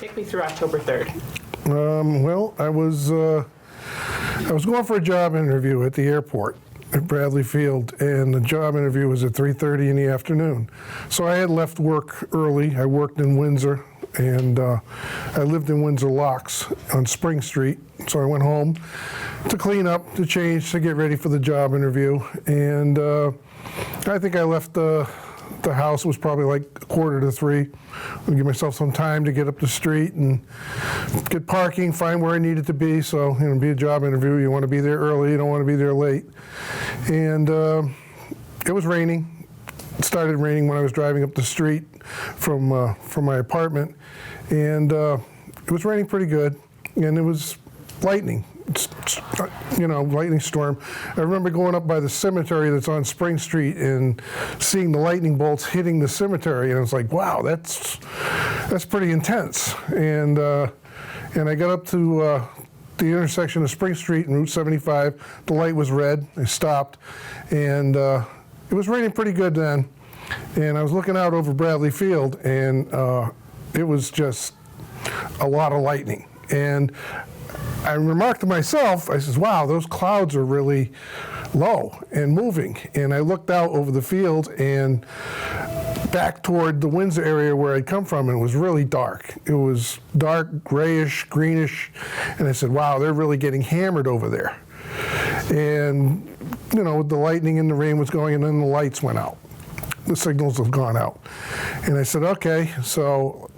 Take me through October 3rd. Well, I was going for a job interview at the airport at Bradley Field, and the job interview was at 3:30 in the afternoon. So I had left work early. I worked in Windsor, and I lived in Windsor Locks on Spring Street. So I went home to clean up, to change, to get ready for the job interview. And I think I left the house, was probably like 2:45. I'll give myself some time to get up the street and get parking, find where I needed to be. So, be a job interview, you want to be there early, you don't want to be there late. And it was raining. It started raining when I was driving up the street from my apartment. And it was raining pretty good, and it was lightning. Lightning storm. I remember going up by the cemetery that's on Spring Street and seeing the lightning bolts hitting the cemetery, and I was like, wow, that's pretty intense. And I got up to the intersection of Spring Street and Route 75. The light was red. I stopped, and it was raining pretty good then. And I was looking out over Bradley Field, and it was just a lot of lightning. And I remarked to myself, I says, wow, those clouds are really low and moving. And I looked out over the field and back toward the Windsor area where I'd come from, and it was really dark. It was dark, grayish, greenish. And I said, wow, they're really getting hammered over there. And, the lightning and the rain was going, and then the lights went out. The signals have gone out. And I said, okay, so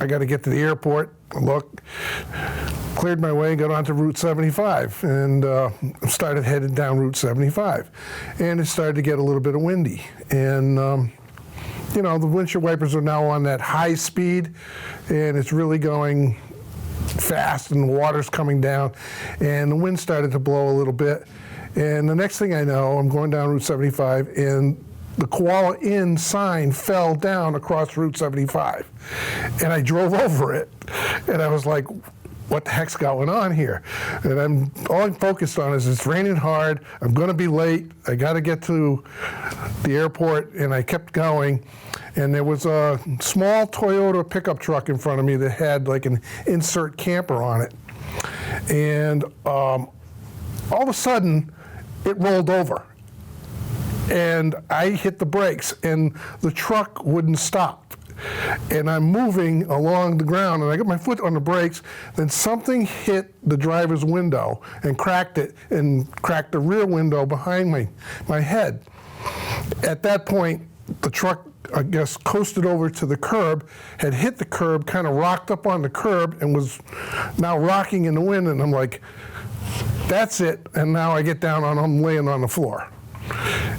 I got to get to the airport. Look, cleared my way, got onto Route 75, and started headed down Route 75. And it started to get a little bit of windy. And, the windshield wipers are now on that high speed, and it's really going fast, and the water's coming down, and the wind started to blow a little bit. And the next thing I know, I'm going down Route 75, and the Koala Inn sign fell down across Route 75, and I drove over it, and I was like, what the heck's going on here? And all I'm focused on is it's raining hard, I'm gonna be late, I gotta get to the airport, and I kept going, and there was a small Toyota pickup truck in front of me that had like an insert camper on it. And all of a sudden, it rolled over. And I hit the brakes, and the truck wouldn't stop. And I'm moving along the ground, and I got my foot on the brakes, then something hit the driver's window and cracked it, and cracked the rear window behind my head. At that point, the truck, I guess, coasted over to the curb, had hit the curb, kind of rocked up on the curb, and was now rocking in the wind, and I'm like, that's it, and now I get down on, I'm laying on the floor.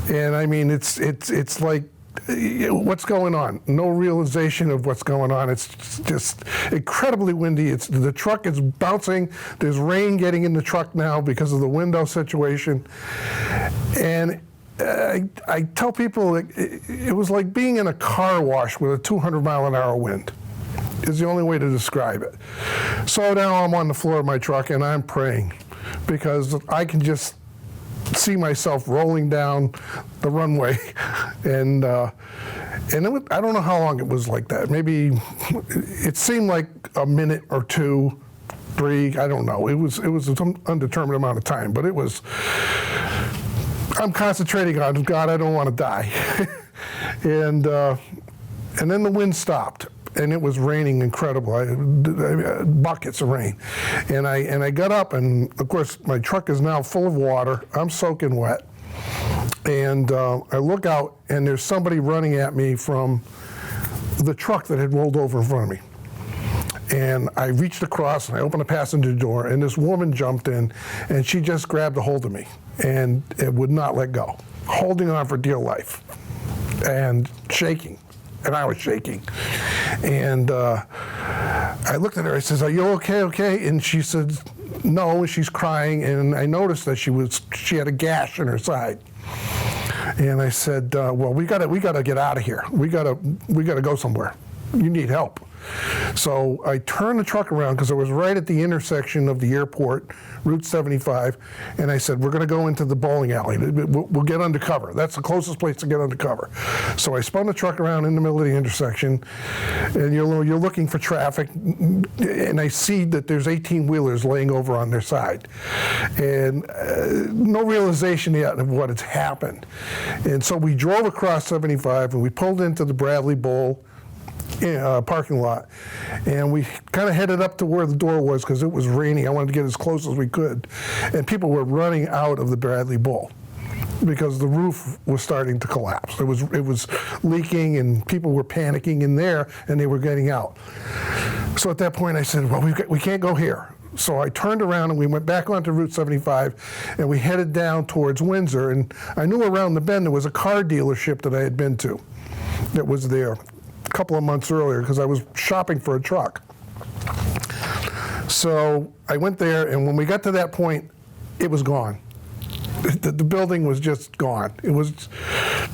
And I mean, it's like, what's going on? No realization of what's going on. It's just incredibly windy. The truck is bouncing. There's rain getting in the truck now because of the window situation. And I tell people it was like being in a car wash with a 200-mile-an-hour wind. Is the only way to describe it. So now I'm on the floor of my truck, and I'm praying, because I can just see myself rolling down the runway, and it was, I don't know how long it was like that. Maybe it seemed like a minute or two, 3. I don't know. It was some undetermined amount of time, but it was. I'm concentrating on God. I don't want to die, and then the wind stopped. And it was raining incredible, buckets of rain. And I got up, and of course my truck is now full of water. I'm soaking wet. And I look out, and there's somebody running at me from the truck that had rolled over in front of me. And I reached across, and I opened the passenger door, and this woman jumped in, and she just grabbed a hold of me, and it would not let go, holding on for dear life, and shaking. And I was shaking. And I looked at her, I says, are you okay? And she said, no, she's crying. And I noticed that she had a gash in her side. And I said, well, we gotta get out of here. We gotta go somewhere. You need help. So I turned the truck around because I was right at the intersection of the airport, Route 75, and I said, we're going to go into the bowling alley. We'll get undercover. That's the closest place to get undercover. So I spun the truck around in the middle of the intersection, and you're looking for traffic, and I see that there's 18-wheelers laying over on their side. And no realization yet of what had happened. And so we drove across 75, and we pulled into the Bradley Bowl parking lot, and we kind of headed up to where the door was because it was raining. I wanted to get as close as we could, and people were running out of the Bradley Bowl because the roof was starting to collapse. It was leaking, and people were panicking in there, and they were getting out. So at that point, I said, well, we can't go here. So I turned around, and we went back onto Route 75, and we headed down towards Windsor. And I knew around the bend there was a car dealership that I had been to that was there a couple of months earlier because I was shopping for a truck. So I went there, and when we got to that point, it was gone. The building was just gone. It was,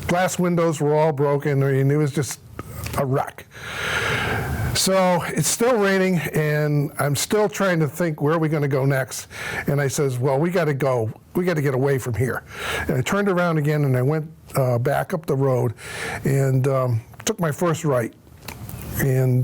glass windows were all broken. I mean, it was just a wreck. So it's still raining, and I'm still trying to think, where are we going to go next? And I says, well, we got to go. We got to get away from here. And I turned around again, and I went back up the road, and took my first right, and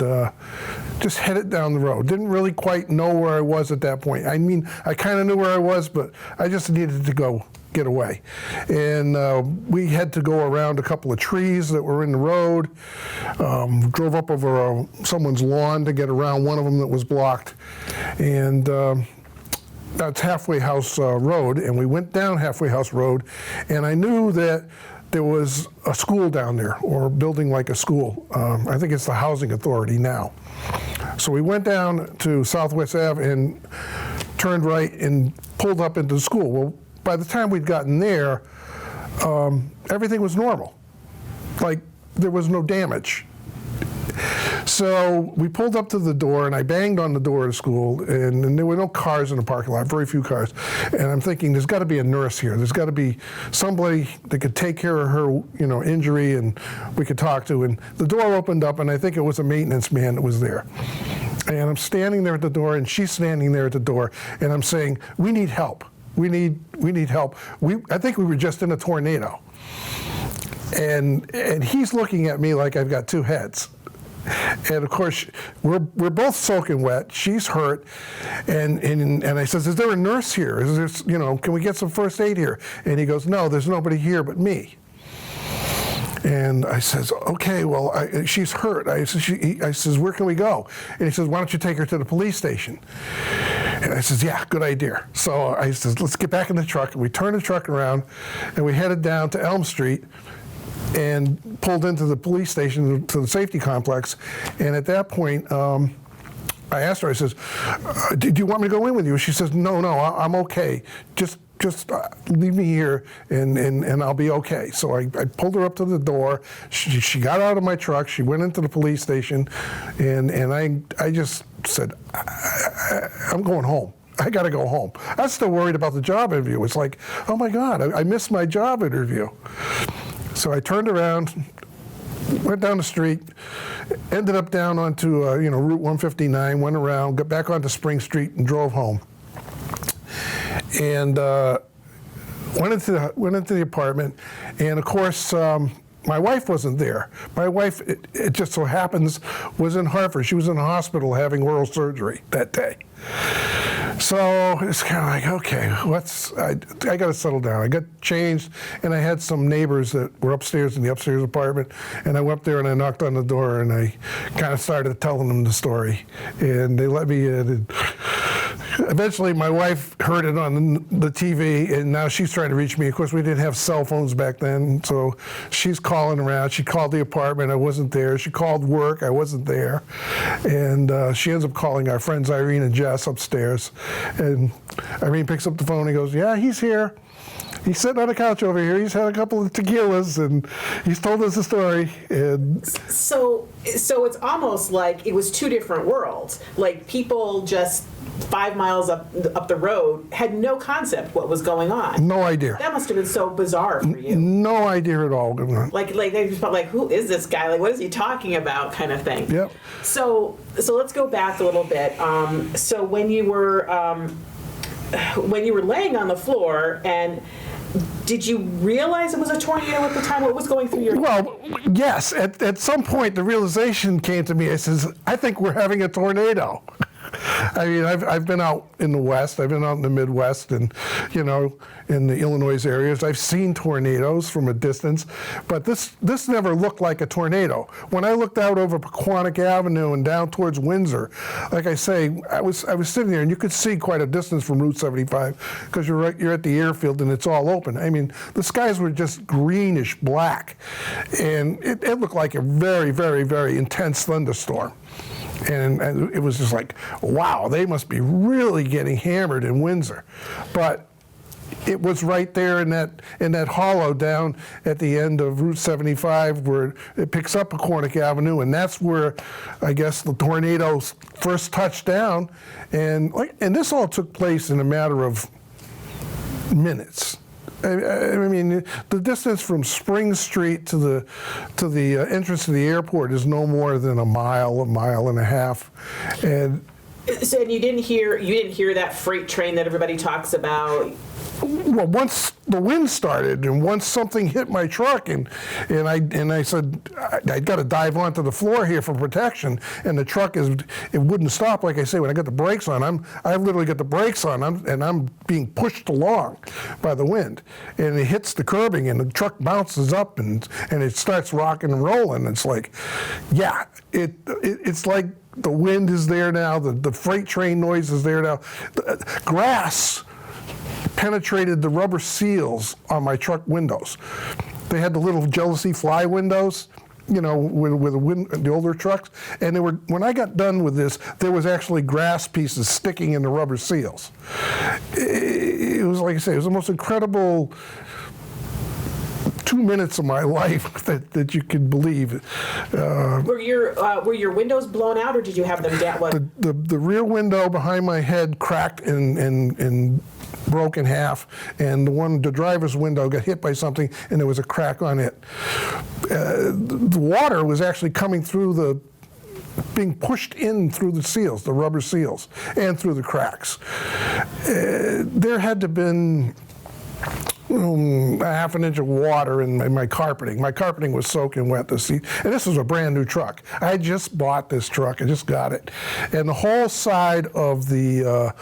just headed down the road. Didn't really quite know where I was at that point. I mean, I kind of knew where I was, but I just needed to get away. And we had to go around a couple of trees that were in the road, drove up over someone's lawn to get around one of them that was blocked. And that's Halfway House Road, and we went down Halfway House Road, and I knew that there was a school down there, or a building like a school. I think it's the Housing Authority now. So we went down to Southwest Ave and turned right and pulled up into the school. Well, by the time we'd gotten there, everything was normal. Like, there was no damage. So we pulled up to the door, and I banged on the door of the school, and there were no cars in the parking lot, very few cars. And I'm thinking, there's got to be a nurse here. There's got to be somebody that could take care of her, injury, and we could talk to. And the door opened up, and I think it was a maintenance man that was there. And I'm standing there at the door, and she's standing there at the door, and I'm saying, we need help. We need help. I think we were just in a tornado. And he's looking at me like I've got two heads. And of course, we're both soaking wet. She's hurt, and I says, "Is there a nurse here? Is there, can we get some first aid here?" And he goes, "No, there's nobody here but me." And I says, "Okay, well, she's hurt." I says, "Where can we go?" And he says, "Why don't you take her to the police station?" And I says, "Yeah, good idea." So I says, "Let's get back in the truck." And we turned the truck around, and we headed down to Elm Street, and pulled into the police station, to the safety complex. And at that point, I asked her, I says, "Do you want me to go in with you?" She says, no, I'm okay. Just leave me here, and I'll be okay. So I pulled her up to the door. She got out of my truck. She went into the police station, and I just said, I'm going home. I got to go home. I was still worried about the job interview. It's like, oh my God, I missed my job interview. So I turned around, went down the street, ended up down onto Route 159, went around, got back onto Spring Street, and drove home. And went into the apartment, and of course, my wife wasn't there. My wife, it just so happens, was in Hartford. She was in the hospital having oral surgery that day. So it's kind of like, okay, I got to settle down. I got changed, and I had some neighbors that were upstairs in the upstairs apartment, and I went up there and I knocked on the door, and I kind of started telling them the story, and they let me in. And eventually, my wife heard it on the TV, and now she's trying to reach me. Of course, we didn't have cell phones back then, so she's calling around. She called the apartment. I wasn't there. She called work. I wasn't there. And she ends up calling our friends Irene and Jess upstairs. And Irene picks up the phone and goes, "Yeah, he's here." he's sitting on a couch over here. He's had a couple of tequilas, and he's told us a story. And so it's almost like it was two different worlds. Like people just 5 miles up the road had no concept what was going on. No idea. That must have been so bizarre for you. No idea at all. Like they just felt like, who is this guy? Like, what is he talking about? Kind of thing. Yep. So let's go back a little bit. So when you were laying on the floor, and did you realize it was a tornado at the time? What was going through your head? Well, yes. At some point, the realization came to me. I says, I think we're having a tornado. I mean, I've been out in the West. I've been out in the Midwest and, in the Illinois areas. I've seen tornadoes from a distance, but this never looked like a tornado. When I looked out over Pequannock Avenue and down towards Windsor, like I say, I was sitting there and you could see quite a distance from Route 75 because you're at the airfield and it's all open. I mean, the skies were just greenish black, and it looked like a very, very, very intense thunderstorm. And it was just like, wow, they must be really getting hammered in Windsor. But it was right there in that hollow down at the end of Route 75 where it picks up Pequannock Avenue, and that's where I guess the tornadoes first touched down. And this all took place in a matter of minutes. I mean, the distance from Spring Street to the entrance to the airport is no more than a mile and a half, and you didn't hear that freight train that everybody talks about. Well, once the wind started and once something hit my truck and I said I got to dive onto the floor here for protection, and the truck it wouldn't stop. Like I say, when I got the brakes on, I literally got the brakes on, and I'm being pushed along by the wind, and it hits the curbing and the truck bounces up and it starts rocking and rolling. It's like, yeah, it's like the wind is there now, the freight train noise is there now, the grass penetrated the rubber seals on my truck windows. They had the little jealousy fly windows, with the older trucks, and when I got done with this, there was actually grass pieces sticking in the rubber seals. It was, like I say, it was the most incredible 2 minutes of my life that you could believe. Were your windows blown out, or did you have them down? The rear window behind my head cracked and broke in half, and the driver's window got hit by something, and there was a crack on it. The water was actually coming through being pushed in through the seals, the rubber seals, and through the cracks. There had to have been a half an inch of water in my carpeting. My carpeting was soaking wet this seat, and this was a brand new truck. I just bought this truck. I just got it, and the whole side of the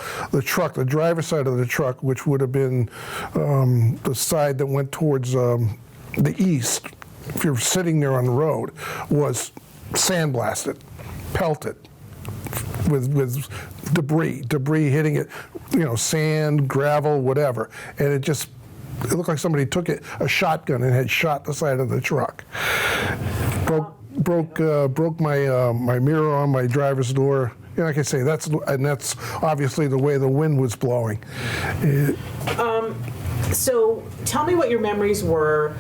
truck, the driver's side of the truck, which would have been the side that went towards the east, if you're sitting there on the road, was sandblasted, pelted with debris hitting it, sand, gravel, whatever, and it looked like somebody took a shotgun and had shot the side of the truck. Broke my mirror on my driver's door. Like I say, that's obviously the way the wind was blowing. So tell me what your memories were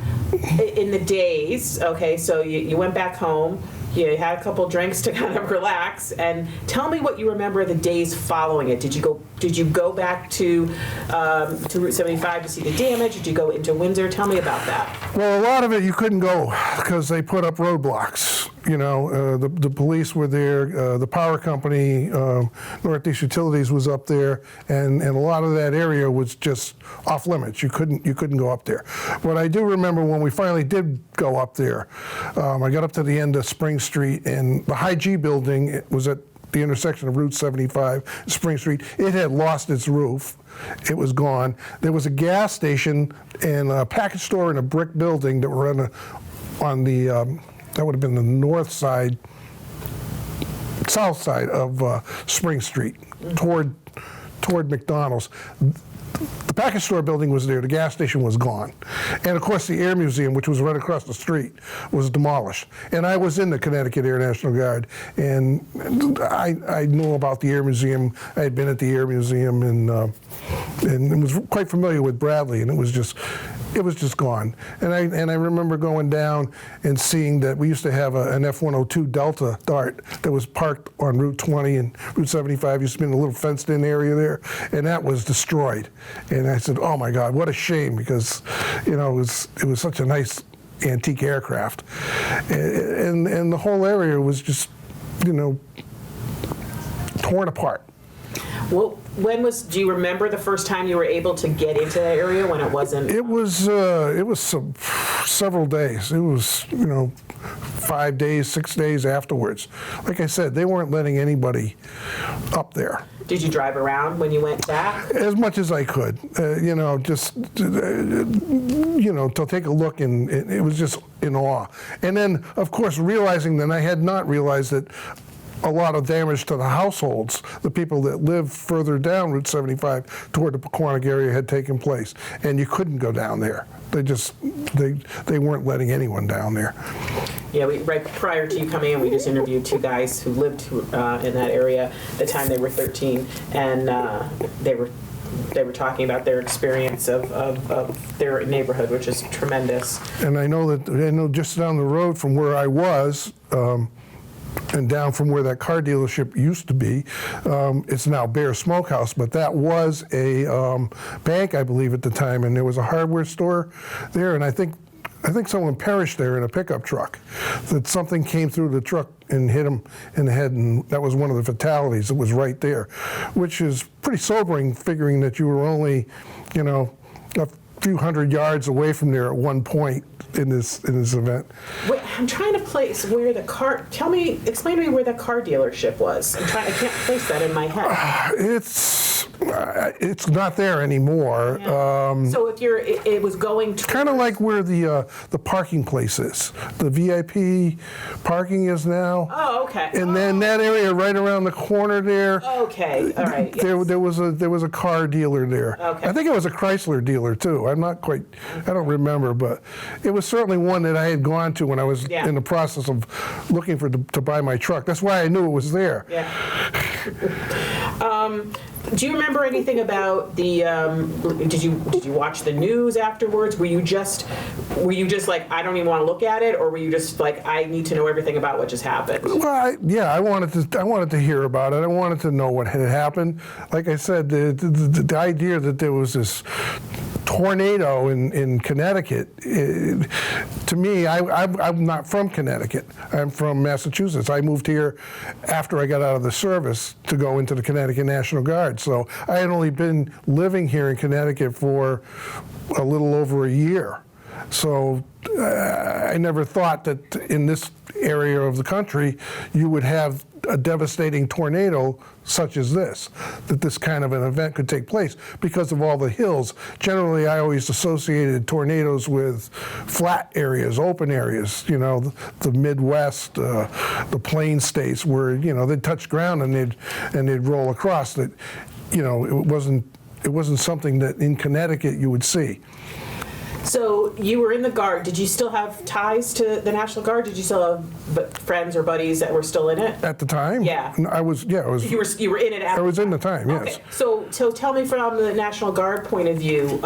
in the days. Okay, so you went back home. You had a couple drinks to kind of relax, and tell me what you remember the days following it. Did you go back to Route 75 to see the damage? Did you go into Windsor? Tell me about that. Well, a lot of it you couldn't go because they put up roadblocks. The police were there, the power company, Northeast Utilities was up there, and a lot of that area was just off limits. You couldn't go up there. But I do remember when we finally did go up there, I got up to the end of Spring Street, and the High G building, it was at the intersection of Route 75, Spring Street. It had lost its roof. It was gone. There was a gas station and a package store in a brick building that were on the that would have been the south side of Spring Street, toward McDonald's. the package store building was there, the gas station was gone. And of course the Air Museum, which was right across the street, was demolished. And I was in the Connecticut Air National Guard, and I knew about the Air Museum. I had been at the Air Museum and was quite familiar with Bradley, and it was just gone. And I remember going down and seeing that we used to have an F-102 Delta Dart that was parked on Route 20 and Route 75. Used to be in a little fenced-in area there, and that was destroyed. And I said, "Oh my God, what a shame!" Because, it was such a nice antique aircraft, and the whole area was just, torn apart. Well, do you remember the first time you were able to get into that area when it wasn't? It was several days. It was, 5 days, 6 days afterwards. Like I said, they weren't letting anybody up there. Did you drive around when you went back? As much as I could, just, to take a look, and it was just in awe. And then, of course, realizing that I had not realized that a lot of damage to the households, the people that lived further down Route 75 toward the Pequannock area, had taken place, and you couldn't go down there. They weren't letting anyone down there. Yeah, right prior to you coming in, we just interviewed two guys who lived in that area at the time they were 13, and they were talking about their experience of their neighborhood, which is tremendous. And I know just down the road from where I was, and down from where that car dealership used to be, it's now Bear Smokehouse, but that was a bank, I believe, at the time, and there was a hardware store there, and I think someone perished there in a pickup truck. That something came through the truck and hit him in the head, and that was one of the fatalities. It was right there, which is pretty sobering, figuring that you were only, a few hundred yards away from there at one point in this event. Wait, I'm trying to place where explain to me where the car dealership was. I can't place that in my head. It's not there anymore. Yeah. So it was going to kind of like where the parking place is. The VIP parking is now. Oh, okay. And then that area right around the corner there. Okay, all right. There was a car dealer there. Okay. I think it was a Chrysler dealer too. I don't remember, but it was certainly one that I had gone to when I was in the process of looking to buy my truck. That's why I knew it was there. Yeah. Do you remember anything about the? Did you watch the news afterwards? Were you just like, I don't even want to look at it, or were you just like, I need to know everything about what just happened? Well, I wanted to hear about it. I wanted to know what had happened. Like I said, the idea that there was this tornado in Connecticut, to me, I'm not from Connecticut. I'm from Massachusetts. I moved here after I got out of the service to go into the Connecticut National Guard. So I had only been living here in Connecticut for a little over a year. So I never thought that in this area of the country you would have a devastating tornado such as this, that this kind of an event could take place because of all the hills. Generally, I always associated tornadoes with flat areas, open areas, the Midwest, the plain states where, they'd touch ground and they'd roll across. That, it wasn't something that in Connecticut you would see. So you were in the Guard. Did you still have ties to the National Guard? Did you still have friends or buddies that were still in it? At the time? Yeah. I was. Yeah, I was. You were in it at I was the in time. the time, yes. Okay. So tell me from the National Guard point of view,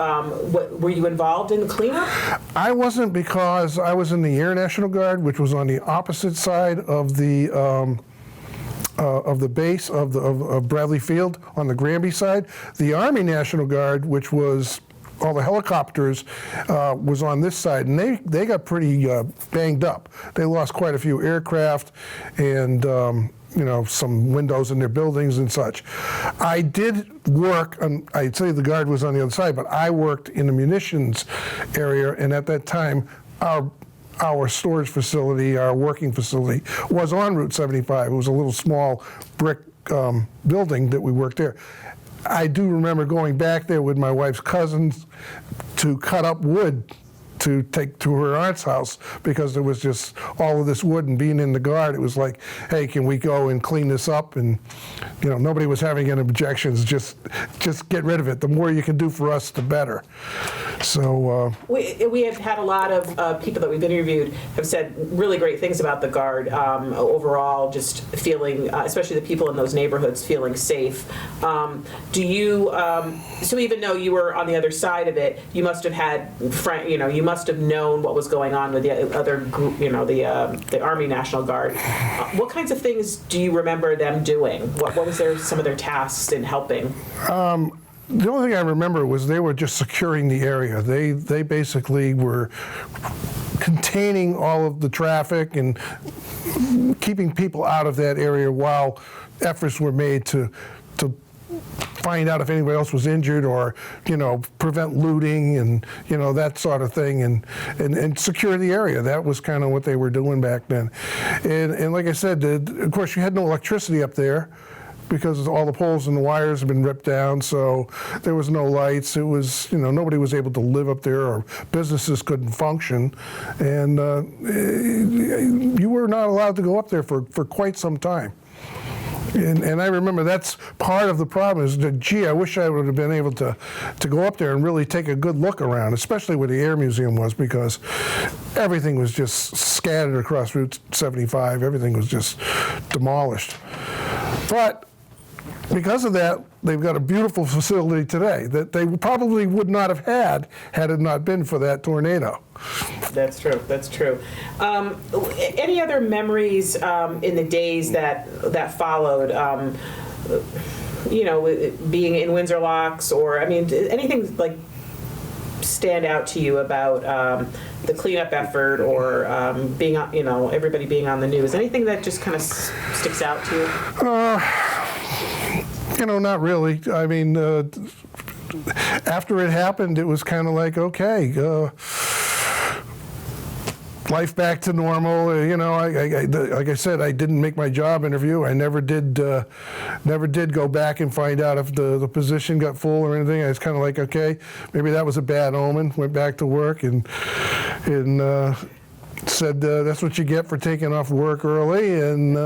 were you involved in the cleanup? I wasn't, because I was in the Air National Guard, which was on the opposite side of the base of Bradley Field on the Granby side. The Army National Guard, which was all the helicopters, was on this side, and they got pretty banged up. They lost quite a few aircraft and some windows in their buildings and such. I did work, I'd say the Guard was on the other side, but I worked in the munitions area, and at that time, our storage facility, our working facility, was on Route 75. It was a little small brick building that we worked there. I do remember going back there with my wife's cousins to cut up wood to take to her aunt's house because there was just all of this wood, and being in the guard, it was like, hey, can we go and clean this up? And nobody was having any objections. Just get rid of it. The more you can do for us, the better. So we have had a lot of people that we've interviewed have said really great things about the guard. Overall, just feeling, especially the people in those neighborhoods, feeling safe. Do you? So even though you were on the other side of it, you must have had you must have known what was going on with the other group, the Army National Guard. What kinds of things do you remember them doing? What was some of their tasks in helping? The only thing I remember was they were just securing the area. They basically were containing all of the traffic and keeping people out of that area while efforts were made to find out if anybody else was injured, or prevent looting and that sort of thing, and secure the area. That was kind of what they were doing back then. And like I said, of course you had no electricity up there because all the poles and the wires had been ripped down, so there was no lights. It was, nobody was able to live up there, or businesses couldn't function, and you were not allowed to go up there for quite some time. And I remember that's part of the problem is that, gee, I wish I would have been able to go up there and really take a good look around, especially where the Air Museum was, because everything was just scattered across Route 75. Everything was just demolished. But because of that, they've got a beautiful facility today that they probably would not have had it not been for that tornado. That's true. That's true. Any other memories in the days that followed? Being in Windsor Locks, or anything like stand out to you about the cleanup effort, or being everybody being on the news? Anything that just kind of sticks out to you? Not really. After it happened, it was kind of like, okay, life back to normal. Like I said, I didn't make my job interview. I never did go back and find out if the position got full or anything. I was kind of like, okay, maybe that was a bad omen. Went back to work and said that's what you get for taking off work early. And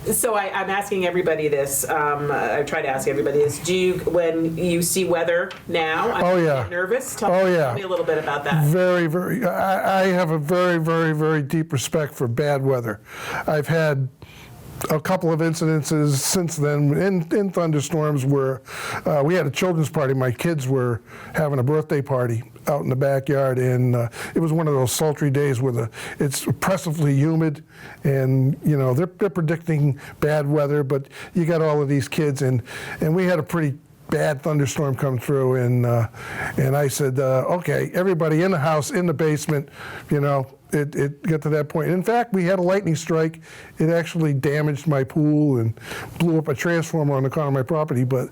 so I'm asking everybody this. I try to ask everybody this. Do you, when you see weather now, get nervous? Tell me a little bit about that. Very, very. I have a very, very, very deep respect for bad weather. I've had a couple of incidences since then in thunderstorms where we had a children's party. My kids were having a birthday party out in the backyard, and it was one of those sultry days where it's oppressively humid, and they're predicting bad weather, but you got all of these kids, and we had a pretty bad thunderstorm come through, and I said, okay, everybody in the house, in the basement, it got to that point. In fact, we had a lightning strike. It actually damaged my pool and blew up a transformer on the corner of my property, but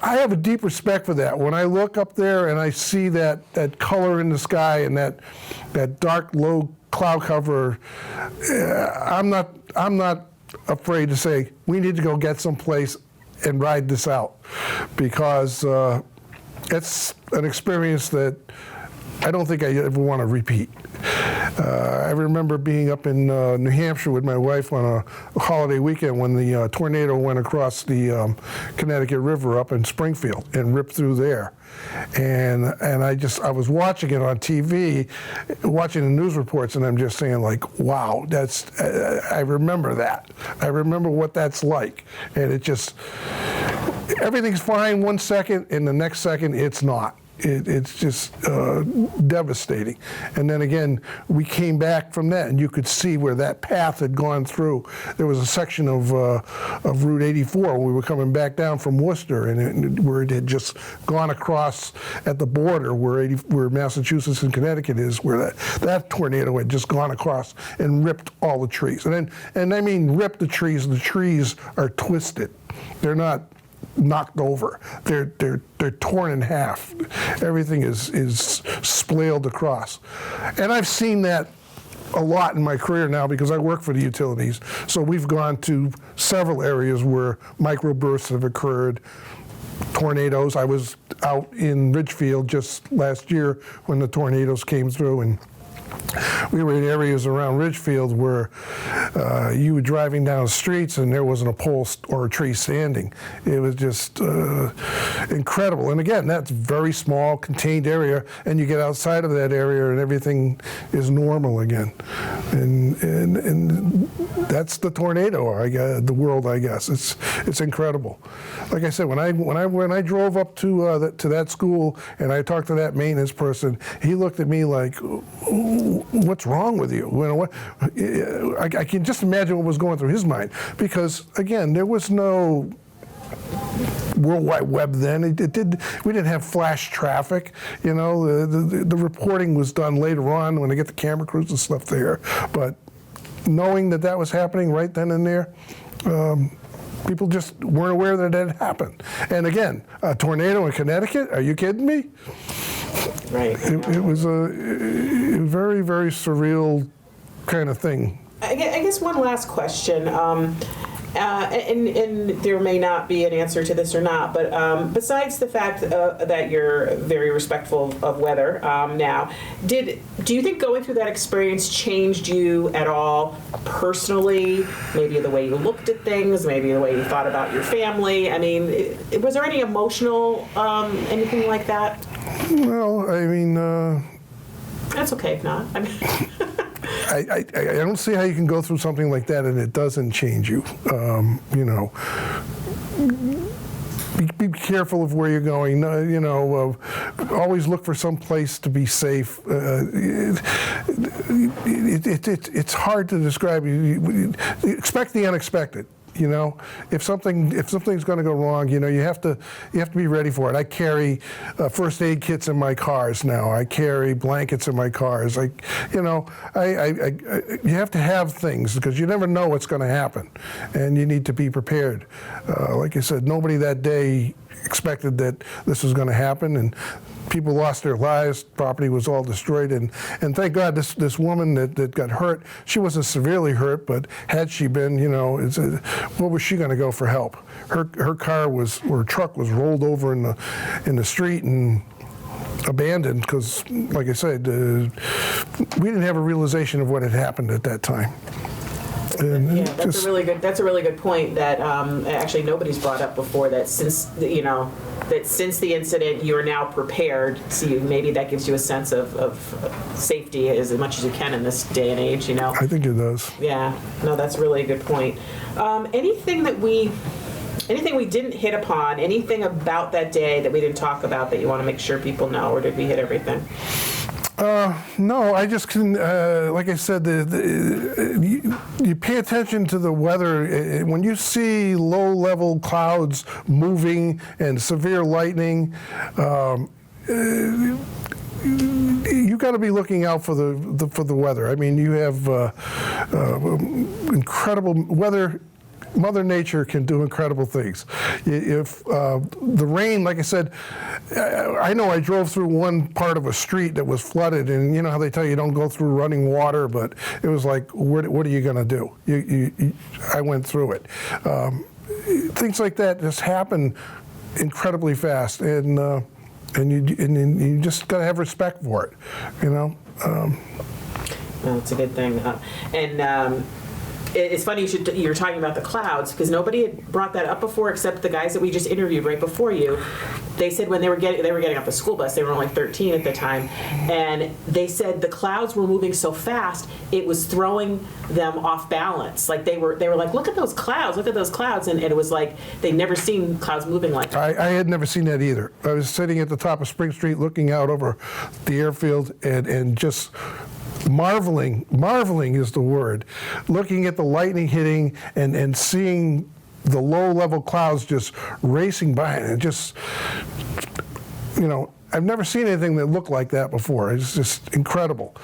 I have a deep respect for that. When I look up there and I see that color in the sky and that dark, low cloud cover, I'm not afraid to say, we need to go get someplace and ride this out, because it's an experience that I don't think I ever want to repeat. I remember being up in New Hampshire with my wife on a holiday weekend when the tornado went across the Connecticut River up in Springfield and ripped through there. And I was watching it on TV, watching the news reports, and I'm just saying, like, wow, I remember that. I remember what that's like. And everything's fine 1 second, and the next second it's not. It's just devastating. And then again, we came back from that, and you could see where that path had gone through. There was a section of Route 84 when we were coming back down from Worcester, and where it had just gone across at the border where Massachusetts and Connecticut is, where that tornado had just gone across and ripped all the trees. And I mean ripped the trees. The trees are twisted. They're not knocked over. They're torn in half. Everything is splaled across. And I've seen that a lot in my career now because I work for the utilities. So we've gone to several areas where microbursts have occurred, tornadoes. I was out in Ridgefield just last year when the tornadoes came through, and we were in areas around Ridgefield where you were driving down streets and there wasn't a pole or a tree standing. It was just incredible. And again, that's a very small, contained area, and you get outside of that area and everything is normal again. And that's the tornado, the world, I guess. It's incredible. Like I said, when I drove up to that school and I talked to that maintenance person, he looked at me like, what's wrong with you? I can just imagine what was going through his mind, because again, there was no World Wide Web then. We didn't have flash traffic. You know, the reporting was done later on when they get the camera crews and stuff there. But knowing that was happening right then and there, people just weren't aware that it had happened. And again, a tornado in Connecticut? Are you kidding me? Right. It was a very, very surreal kind of thing. I guess one last question, and there may not be an answer to this or not, but besides the fact that you're very respectful of weather now, do you think going through that experience changed you at all personally? Maybe the way you looked at things, maybe the way you thought about your family? I mean, was there any emotional, anything like that? Well, I mean... That's okay if not. I mean... I don't see how you can go through something like that and it doesn't change you. You know, be careful of where you're going. You know, always look for some place to be safe. It's hard to describe. Expect the unexpected. You know, if something's going to go wrong, you know, you have to be ready for it. I carry first aid kits in my cars now. I carry blankets in my cars. You have to have things because you never know what's going to happen, and you need to be prepared. Like I said, nobody that day expected that this was going to happen, and people lost their lives, property was all destroyed, and thank God this woman that got hurt, she wasn't severely hurt, but had she been, you know, what was she going to go for help? Her truck was rolled over in the street and abandoned because, like I said, we didn't have a realization of what had happened at that time. Yeah, that's a really good point that actually nobody's brought up before. That since the incident, you are now prepared. So maybe that gives you a sense of safety as much as you can in this day and age. You know. I think it does. Yeah. No, that's a really good point. Anything we didn't hit upon? Anything about that day that we didn't talk about that you want to make sure people know, or did we hit everything? No, I just can, like I said, you pay attention to the weather. When you see low-level clouds moving and severe lightning, you got to be looking out for the weather. I mean, you have incredible weather. Mother Nature can do incredible things. If the rain, like I said, I know I drove through one part of a street that was flooded, and you know how they tell you don't go through running water, but it was like, what are you going to do? I went through it. Things like that just happen incredibly fast, and you just got to have respect for it, you know. Well, it's a good thing, It's funny you're talking about the clouds, because nobody had brought that up before except the guys that we just interviewed right before you. They said when they were getting off the school bus, they were only 13 at the time, and they said the clouds were moving so fast it was throwing them off balance. Like they were like, look at those clouds, and it was like they'd never seen clouds moving like that. I had never seen that either. I was sitting at the top of Spring Street looking out over the airfield and just marveling is the word, looking at the lightning hitting and seeing the low-level clouds just racing by, and it just, you know, I've never seen anything that looked like that before. It's just incredible.